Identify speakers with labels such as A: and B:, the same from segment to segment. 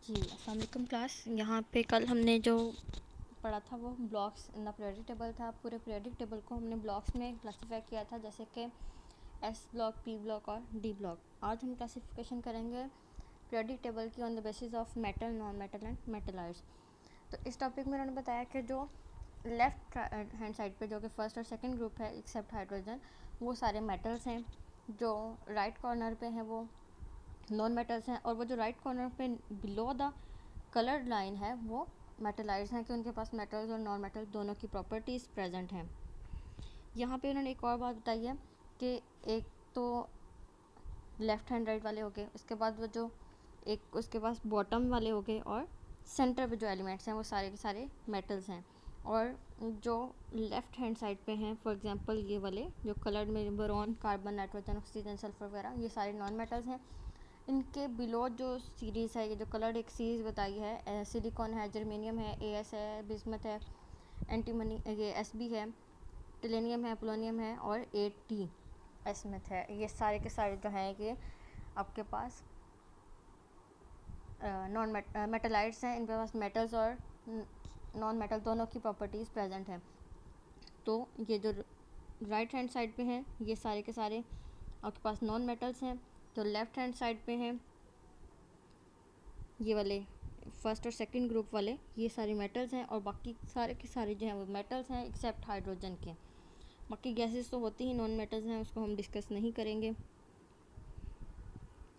A: जी अस्सलाम वालेकुम क्लास। यहाँ पे कल हमने जो पढ़ा था वो blocks in the periodic table था। पूरे पीरियोडिक टेबल को हमने ब्लॉक्स में क्लासीफाई किया था, जैसे कि एस ब्लॉक, पी ब्लॉक और डी ब्लॉक। आज हम क्लासिफिकेशन करेंगे पीरियोडिक टेबल की on the basis of metal, non metal and मेटलाइट्स। तो इस टॉपिक में उन्होंने बताया कि जो लेफ़्ट हैंड साइड पे जो कि फर्स्ट और सेकंड ग्रुप है एक्सेप्ट हाइड्रोजन, वो सारे मेटल्स हैं। जो राइट कॉर्नर पे हैं वो नॉन मेटल्स हैं, और वो जो राइट कॉर्नर पे बिलो द कलर्ड लाइन है वो मेटलाइट्स हैं कि उनके पास मेटल्स और नॉन मेटल दोनों की प्रॉपर्टीज़ प्रेजेंट हैं। यहाँ पे उन्होंने एक और बात बताई है कि एक तो लेफ़्ट हैंड राइट वाले हो गए, उसके बाद वो जो एक उसके पास बॉटम वाले हो गए, और सेंटर पे जो एलिमेंट्स हैं वो सारे के सारे मेटल्स हैं। और जो लेफ़्ट हैंड साइड पे हैं, फॉर एग्जांपल ये वाले जो कलर्ड में boron, carbon, nitrogen, oxygen, sulphur वगैरह, ये सारे नॉन मेटल्स हैं। इनके बिलो जो सीरीज़ है, ये जो कलर्ड एक सीरीज़ बताई है, सिलिकॉन है, जर्मेनियम है, एएस है, बिस्मथ है, एंटीमनी ये एसबी है, टिलेनियम है, पोलोनियम है और एटी एस्मथ है। ये सारे के सारे जो हैं ये आपके पास नॉन मेटलाइट्स हैं। इनके पास मेटल्स और नॉन मेटल दोनों की प्रॉपर्टीज़ प्रेजेंट हैं। तो ये जो राइट हैंड साइड पे हैं ये सारे के सारे आपके पास नॉन मेटल्स हैं। तो लेफ़्ट हैंड साइड पे हैं ये वाले फर्स्ट और सेकंड ग्रुप वाले, ये सारे मेटल्स हैं, और बाकी सारे के सारे जो हैं वो मेटल्स हैं एक्सेप्ट हाइड्रोजन के। बाकी गैसेस तो होती ही नॉन मेटल्स हैं, उसको हम डिस्कस नहीं करेंगे।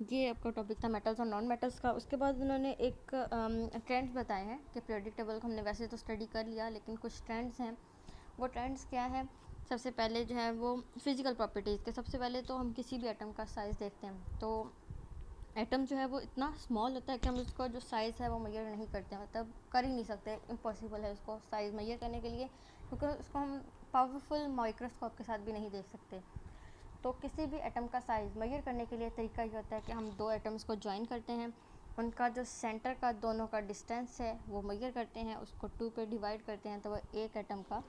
A: ये आपका टॉपिक था मेटल्स और नॉन मेटल्स का। उसके बाद उन्होंने एक ट्रेंड्स बताए हैं कि पीरियोडिक टेबल को हमने वैसे तो स्टडी कर लिया, लेकिन कुछ ट्रेंड्स हैं। वो ट्रेंड्स क्या है? सबसे पहले जो है वो फिज़िकल प्रॉपर्टीज़ के। सबसे पहले तो हम किसी भी एटम का साइज़ देखते हैं, तो एटम जो है वो इतना स्मॉल होता है कि हम उसको जो साइज़ है वो मेजर नहीं करते हैं, मतलब कर ही नहीं सकते, इम्पॉसिबल है उसको साइज़ मेजर करने के लिए, क्योंकि उसको हम पावरफुल माइक्रोस्कोप के साथ भी नहीं देख सकते। तो किसी भी एटम का साइज़ मेजर करने के लिए तरीका ये होता है कि हम दो एटम्स को ज्वाइन करते हैं, उनका जो सेंटर का दोनों का डिस्टेंस है वो मेजर करते हैं, उसको 2 पे डिवाइड करते हैं, तो वह एक एटम का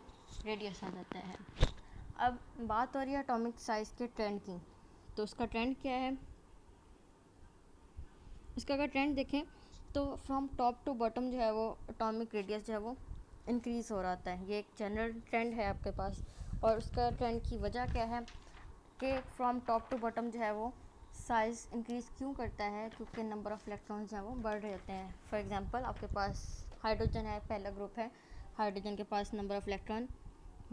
A: रेडियस आ जाता है। अब बात हो रही है एटॉमिक साइज़ के ट्रेंड की। तो उसका ट्रेंड क्या है? इसका अगर ट्रेंड देखें तो फ्रॉम टॉप टू बॉटम जो है वो एटॉमिक रेडियस जो है वो इंक्रीज़ हो रहा होता है। ये एक जनरल ट्रेंड है आपके पास। और उसका ट्रेंड की वजह क्या है कि फ्रॉम टॉप टू बॉटम जो है वो साइज़ इंक्रीज़ क्यों करता है? क्योंकि नंबर ऑफ़ इलेक्ट्रॉन्स जो है वो बढ़ रहे होते हैं। फॉर एग्जांपल आपके पास हाइड्रोजन है, पहला ग्रुप है, हाइड्रोजन के पास नंबर ऑफ़ इलेक्ट्रॉन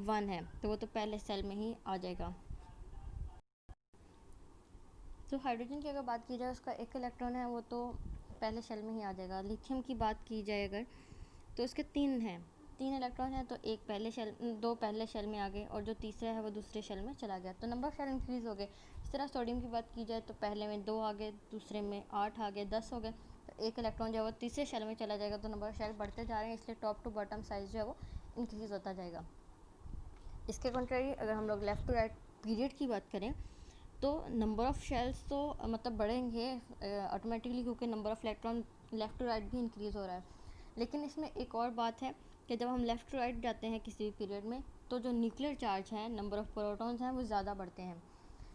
A: 1 है, तो वो तो पहले सेल में ही आ जाएगा। तो हाइड्रोजन की अगर बात की जाए, उसका एक इलेक्ट्रॉन है, वो तो पहले शेल में ही आ जाएगा। लिथियम की बात की जाए अगर, तो उसके 3 हैं, 3 इलेक्ट्रॉन हैं, तो एक पहले शेल, 2 पहले शेल में आ गए, और जो तीसरा है वो दूसरे शेल में चला गया, तो नंबर ऑफ शेल इंक्रीज़ हो गए। इस तरह सोडियम की बात की जाए तो पहले में 2 आ गए, दूसरे में 8 आ गए, 10 हो गए, तो एक इलेक्ट्रॉन जो है वो तीसरे शेल में चला जाएगा, तो नंबर ऑफ शेल बढ़ते जा रहे हैं, इसलिए टॉप टू बॉटम साइज़ जो है वो इंक्रीज़ होता जाएगा। इसके कंट्री अगर हम लोग लेफ़्ट टू राइट पीरियड की बात करें तो नंबर ऑफ़ शेल्स तो मतलब बढ़ेंगे ऑटोमेटिकली, क्योंकि number of electron left to right भी इंक्रीज़ हो रहा है। लेकिन इसमें एक और बात है कि जब हम लेफ़्ट टू राइट जाते हैं किसी भी पीरियड में, तो जो न्यूक्लियर चार्ज है, नंबर ऑफ़ प्रोटॉन्स हैं वो ज़्यादा बढ़ते हैं।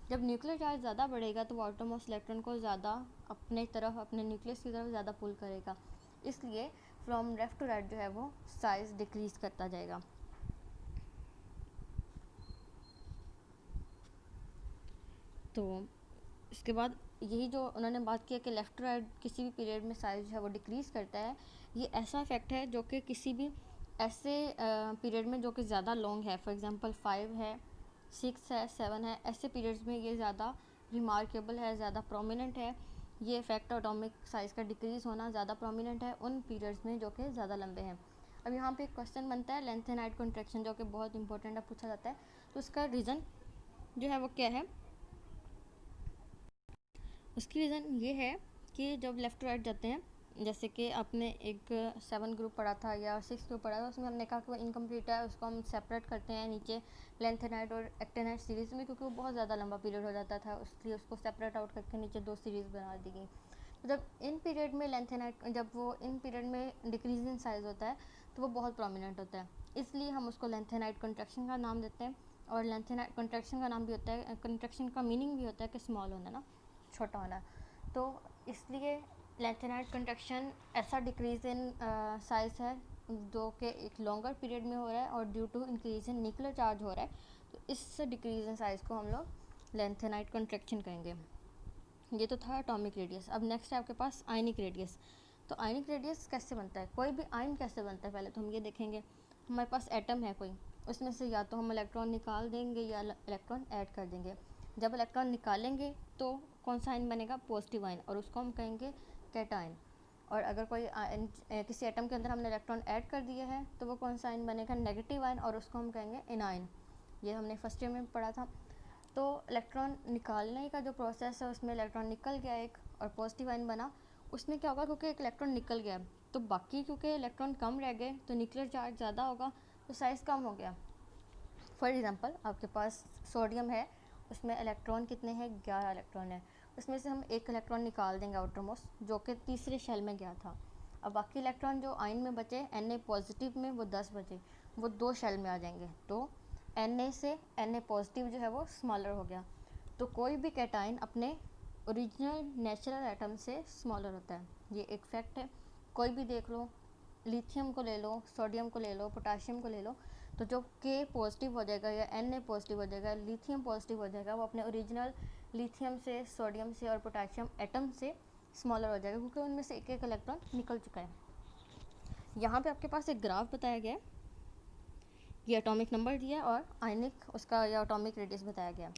A: जब न्यूक्लियर चार्ज ज़्यादा बढ़ेगा तो वो आटोमोस्ट इलेक्ट्रॉन को ज़्यादा अपने तरफ, अपने न्यूक्लियस की तरफ ज़्यादा पुल करेगा, इसलिए फ्रॉम लेफ़्ट टू राइट जो है वो साइज़ डिक्रीज़ करता जाएगा। तो इसके बाद यही जो उन्होंने बात किया कि लेफ़्ट टू राइट किसी भी पीरियड में साइज़ जो है वो डिक्रीज़ करता है, ये ऐसा इफेक्ट है जो कि किसी भी ऐसे पीरियड में जो कि ज़्यादा लॉन्ग है, फॉर एग्जांपल 5 है, 6 है, 7 है, ऐसे पीरियड्स में ये ज़्यादा रिमार्केबल है, ज़्यादा प्रोमिनेंट है। ये इफेक्ट एटॉमिक साइज़ का डिक्रीज़ होना ज़्यादा प्रोमिनेंट है उन पीरियड्स में जो कि ज़्यादा लंबे हैं। अब यहाँ पे एक क्वेश्चन बनता है लेंथेनाइड कॉन्ट्रैक्शन, जो कि बहुत इंपॉर्टेंट है, पूछा जाता है। तो उसका रीज़न जो है वो क्या है? उसकी रीज़न ये है कि जब लेफ़्ट टू राइट जाते हैं, जैसे कि आपने एक 7 ग्रुप पढ़ा था या 6 ग्रुप पढ़ा था, उसमें हमने कहा कि वो इनकम्प्लीट है, उसको हम सेपरेट करते हैं नीचे लेंथेनाइड और एक्टेनाइड सीरीज़ में, क्योंकि वो बहुत ज़्यादा लंबा पीरियड हो जाता था, इसलिए उसको सेपरेट आउट करके नीचे 2 सीरीज़ बना दी गई। तो जब इन पीरियड में लेंथेनाइड, जब वो इन पीरियड में डिक्रीज इन साइज़ होता है तो वो बहुत प्रोमिनेंट होता है, इसलिए हम उसको लेंथेनाइड कॉन्ट्रैक्शन का नाम देते हैं। और लेंथेनाइड कॉन्ट्रैक्शन का नाम भी होता है, कॉन्ट्रैक्शन का मीनिंग भी होता है कि स्मॉल होना ना, छोटा होना। तो इसलिए लैंथेनाइड कंट्रैक्शन ऐसा डिक्रीज इन साइज है जो कि एक लॉन्गर पीरियड में हो रहा है और due to increase in nuclear charge हो रहा है, तो इस डिक्रीज इन साइज को हम लोग लैंथेनाइड कंट्रैक्शन कहेंगे। ये तो था एटॉमिक रेडियस। अब नेक्स्ट है आपके पास आयनिक रेडियस। तो आयनिक रेडियस कैसे बनता है, कोई भी आयन कैसे बनता है, पहले तो हम ये देखेंगे। हमारे पास एटम है कोई, उसमें से या तो हम इलेक्ट्रॉन निकाल देंगे या इलेक्ट्रॉन ऐड कर देंगे। जब इलेक्ट्रॉन निकालेंगे तो कौन सा आयन बनेगा, पॉजिटिव आयन, और उसको हम कहेंगे कैटायन। और अगर कोई किसी एटम के अंदर हमने इलेक्ट्रॉन ऐड कर दिया है तो वो कौन सा आयन बनेगा, नेगेटिव आयन, और उसको हम कहेंगे एनायन। ये हमने फर्स्ट ईयर में पढ़ा था। तो इलेक्ट्रॉन निकालने का जो प्रोसेस है उसमें इलेक्ट्रॉन निकल गया एक और पॉजिटिव आयन बना, उसमें क्या होगा, क्योंकि एक इलेक्ट्रॉन निकल गया तो बाकी क्योंकि इलेक्ट्रॉन कम रह गए तो न्यूक्लियर चार्ज ज़्यादा होगा तो साइज़ कम हो गया। फॉर एग्जांपल आपके पास सोडियम है, उसमें इलेक्ट्रॉन कितने हैं, 11 इलेक्ट्रॉन है। उसमें से हम एक इलेक्ट्रॉन निकाल देंगे आउटर मोस्ट जो कि तीसरे शेल में गया था। अब बाकी इलेक्ट्रॉन जो आयन में बचे Na पॉजिटिव में, वो 10 बचे, वो 2 शेल में आ जाएंगे। तो Na से Na पॉजिटिव जो है वो स्मॉलर हो गया। तो कोई भी कैटायन अपने ओरिजिनल नेचुरल एटम से स्मॉलर होता है, ये एक फैक्ट है। कोई भी देख लो, लिथियम को ले लो, सोडियम को ले लो, पोटाशियम को ले लो, तो जो के पॉजिटिव हो जाएगा या Na पॉजिटिव हो जाएगा, लिथियम पॉजिटिव हो जाएगा, वो अपने ओरिजिनल लिथियम से, सोडियम से और पोटाशियम एटम से स्मॉलर हो जाएगा, क्योंकि उनमें से एक एक इलेक्ट्रॉन निकल चुका है। यहाँ पे आपके पास एक ग्राफ बताया गया है, ये एटॉमिक नंबर दिया है और आयनिक उसका या एटॉमिक रेडियस बताया गया है।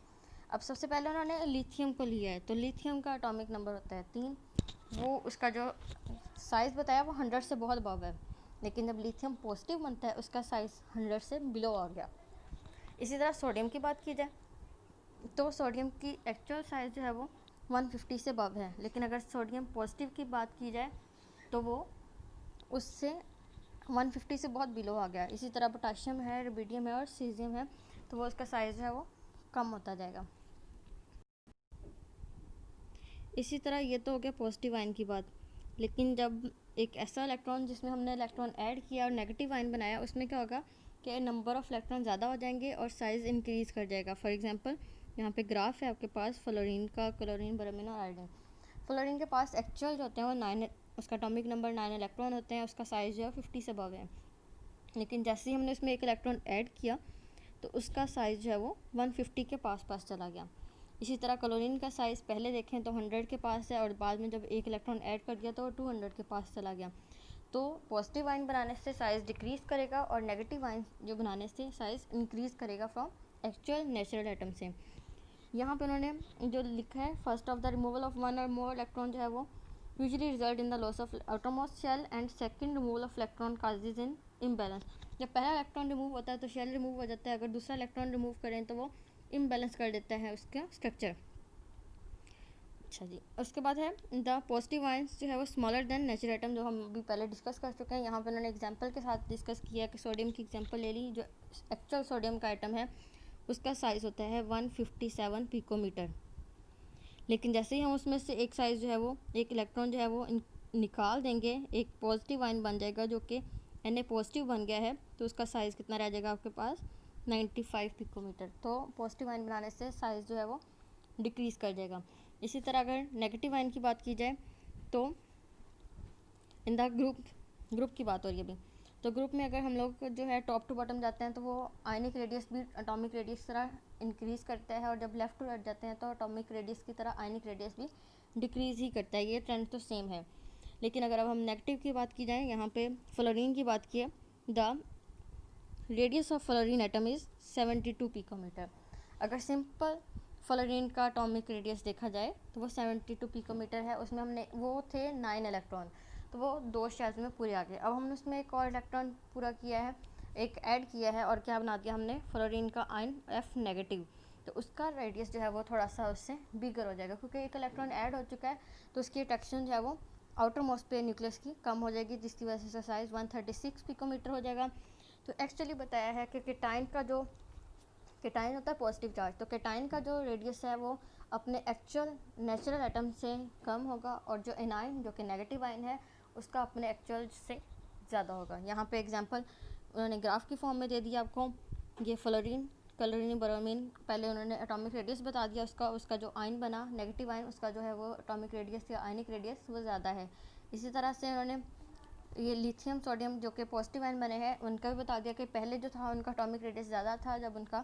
A: अब सबसे पहले उन्होंने लिथियम को लिया है, तो लिथियम का एटॉमिक नंबर होता है 3। वो उसका जो साइज़ बताया वो 100 से बहुत अबव है, लेकिन जब लिथियम पॉजिटिव बनता है उसका साइज़ 100 से बिलो आ गया। इसी तरह सोडियम की बात की जाए तो सोडियम की एक्चुअल साइज़ जो है वो 150 से अबव है, लेकिन अगर सोडियम पॉजिटिव की बात की जाए तो वो उससे 150 से बहुत बिलो आ गया। इसी तरह पोटाशियम है, रुबिडियम है और सीजियम है, तो वो उसका साइज़ है वो कम होता जाएगा। इसी तरह ये तो हो गया पॉजिटिव आयन की बात, लेकिन जब एक ऐसा इलेक्ट्रॉन जिसमें हमने इलेक्ट्रॉन ऐड किया और नेगेटिव आयन बनाया, उसमें क्या होगा कि नंबर ऑफ़ इलेक्ट्रॉन ज़्यादा हो जाएंगे और साइज़ इंक्रीज़ कर जाएगा। फॉर एग्जांपल यहाँ पे ग्राफ है आपके पास फ्लोरीन का, क्लोरीन, ब्रोमीन और आयोडीन। फ्लोरीन के पास एक्चुअल जो होते हैं वो 9, उसका एटॉमिक नंबर 9 इलेक्ट्रॉन होते हैं, उसका साइज़ जो है 50 से अबव है। लेकिन जैसे ही हमने उसमें एक इलेक्ट्रॉन ऐड किया तो उसका साइज़ जो है वो 150 के पास चला गया। इसी तरह क्लोरीन का साइज़ पहले देखें तो 100 के पास है और बाद में जब एक इलेक्ट्रॉन ऐड कर दिया तो 200 के पास चला गया। तो पॉजिटिव आयन बनाने से साइज़ डिक्रीज़ करेगा और नेगेटिव आयन जो बनाने से साइज़ इंक्रीज़ करेगा फ्रॉम एक्चुअल नेचुरल एटम से। यहाँ पे उन्होंने जो लिखा है, first of the removal of one or more electron जो है वो usually result in the loss of outermost shell and second removal of electron causes in imbalance. जब पहला इलेक्ट्रॉन रिमूव होता है तो शेल रिमूव हो जाता है, अगर दूसरा इलेक्ट्रॉन रिमूव करें तो वो इम्बैलेंस कर देता है उसका स्ट्रक्चर। अच्छा जी, उसके बाद है द पॉजिटिव आयंस जो है वो स्मॉलर देन नेचुरल एटम, जो हम अभी पहले डिस्कस कर चुके हैं। यहाँ पे उन्होंने एग्जांपल के साथ डिस्कस किया कि सोडियम की एग्जांपल ले ली, जो एक्चुअल सोडियम का आइटम है उसका साइज़ होता है 157 पिकोमीटर। लेकिन जैसे ही हम उसमें से एक साइज़ जो है वो एक इलेक्ट्रॉन जो है वो निकाल देंगे, एक पॉजिटिव आयन बन जाएगा जो कि Na पॉजिटिव बन गया है, तो उसका साइज़ कितना रह जाएगा आपके पास 95 पिकोमीटर। तो पॉजिटिव आयन बनाने से साइज़ जो है वो डिक्रीज़ कर जाएगा। इसी तरह अगर नेगेटिव आयन की बात की जाए तो इन द ग्रुप की बात हो रही है अभी, तो ग्रुप में अगर हम लोग जो है टॉप टू बॉटम जाते हैं तो वो आयनिक रेडियस भी एटॉमिक रेडियस की तरह इंक्रीज़ करता है, और जब लेफ़्ट टू राइट जाते हैं तो एटॉमिक रेडियस की तरह आयनिक रेडियस भी डिक्रीज़ ही करता है। ये ट्रेंड तो सेम है। लेकिन अगर अब हम नेगेटिव की बात की जाए, यहाँ पे फ्लोरीन की बात की है, the radius of fluorine atom is 72 picometre. अगर सिंपल फ्लोरीन का एटॉमिक रेडियस देखा जाए तो वो 72 पिकोमीटर है। उसमें हमने वो थे 9 इलेक्ट्रॉन, तो वो 2 शेल्स में पूरे आ गए। अब हमने उसमें एक और इलेक्ट्रॉन पूरा किया है, एक ऐड किया है, और क्या बना दिया हमने, फ्लोरीन का आयन F नेगेटिव, तो उसका रेडियस जो है वो थोड़ा सा उससे बिगर हो जाएगा, क्योंकि एक इलेक्ट्रॉन ऐड हो चुका है तो उसकी अट्रैक्शन जो है वो आउटर मोस्ट पे न्यूक्लियस की कम हो जाएगी, जिसकी वजह से साइज़ 136 पिकोमीटर हो जाएगा। तो एक्चुअली बताया है कि केटाइन का जो केटाइन होता है पॉजिटिव चार्ज, तो केटाइन का जो रेडियस है वो अपने एक्चुअल नेचुरल एटम से कम होगा, और जो एनाइन जो कि नेगेटिव आयन है उसका अपने एक्चुअल से ज़्यादा होगा। यहाँ पे एग्जांपल उन्होंने ग्राफ की फॉर्म में दे दिया आपको, ये फ्लोरीन क्लोरीन ब्रोमीन, पहले उन्होंने एटॉमिक रेडियस बता दिया उसका जो आयन बना नेगेटिव आयन, उसका जो है वो एटॉमिक रेडियस या आयनिक रेडियस वो ज़्यादा है। इसी तरह से उन्होंने ये लिथियम सोडियम जो कि पॉजिटिव आयन बने हैं उनका भी बता दिया कि पहले जो था उनका एटॉमिक रेडियस ज़्यादा था, जब उनका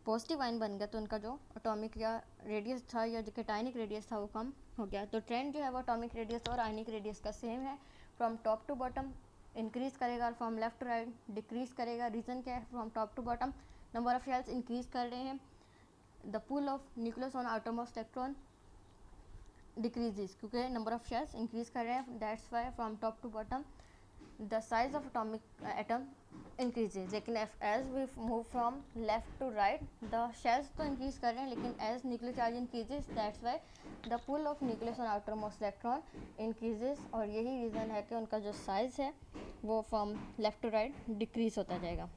A: पॉजिटिव आयन बन गया तो उनका जो एटॉमिक या रेडियस था या जो कि आयनिक रेडियस था वो कम हो गया। तो ट्रेंड जो है वो एटॉमिक रेडियस और आयनिक रेडियस का सेम है, from top to bottom increase करेगा और from left to right decrease करेगा। रीज़न क्या है? From top to bottom number of shells increase कर रहे हैं, the pull of nucleus on outermost electron decreases, क्योंकि नंबर ऑफ शेल्स इंक्रीज़ कर रहे हैं, that's why from top to bottom the size of atomic atom increases. लेकिन as we move from left to right the shells तो increase कर रहे हैं, लेकिन as nuclear charge increases that's why the pull of nucleus on outer most electron increases. और यही reason है कि उनका जो साइज़ है वो from left to right decrease होता जाएगा।